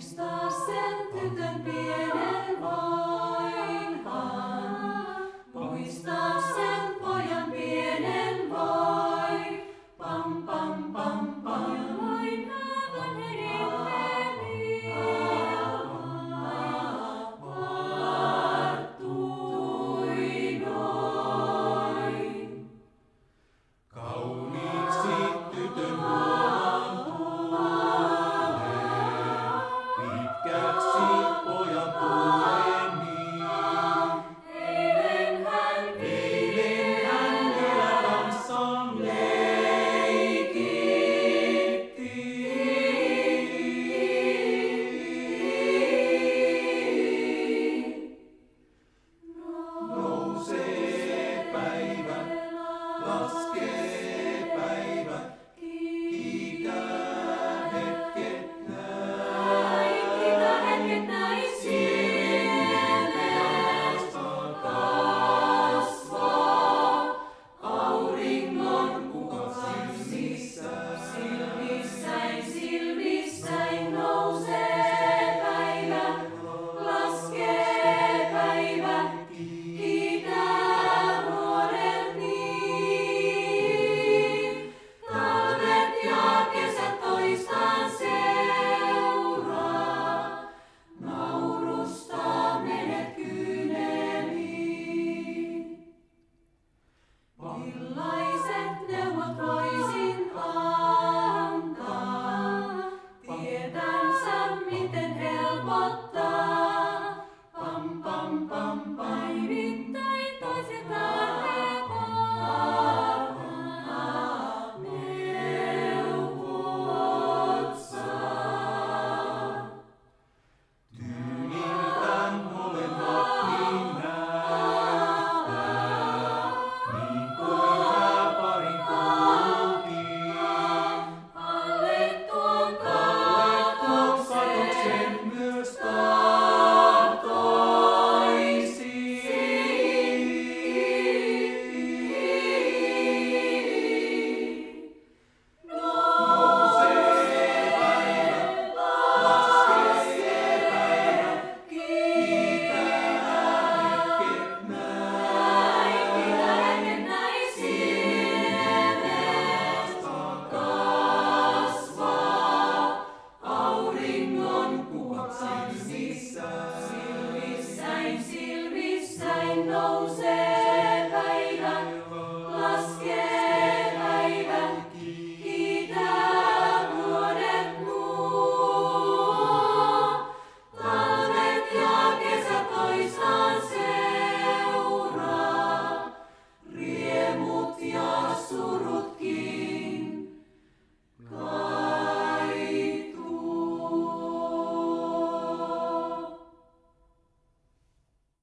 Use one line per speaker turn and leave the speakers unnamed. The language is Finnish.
Muistaa sen tytön pienen voinhan. Muistaa sen pojan pienen voi. Pam pam pam pam. Vain hävän heritteli. Varttui noin.
Kauniiksi tytön huomaan tulee, pitkäksi pojan puoleni.
Eilen hän
vielä kanssaan leikitti. Nousee päivä, laskee päivä, kiitää hetket
näin siemenestä kasvaa. Auringon kuvat silmissäin nousee päivä, laskee päivä, kiitää nuoret niin. Talvet ja kesät toistaan seuraa, naurusta menet kyyneliin. Millaiset neuvot voisin antaa, tietänsä miten helpottaa. Pam pam pam pam. Päivittäin toisiltaan he tapaa, neuvot saa.
Tyyniltään molemmat niin näyttää, niin kuin hääparin kuultiin.
Alle tuon
Katoksen myös tahtoisi. Nousee päivä, laskee päivä, kiitää hetket
näin siemenestä kasvaa. Auringon kuvat silmissäin nousee.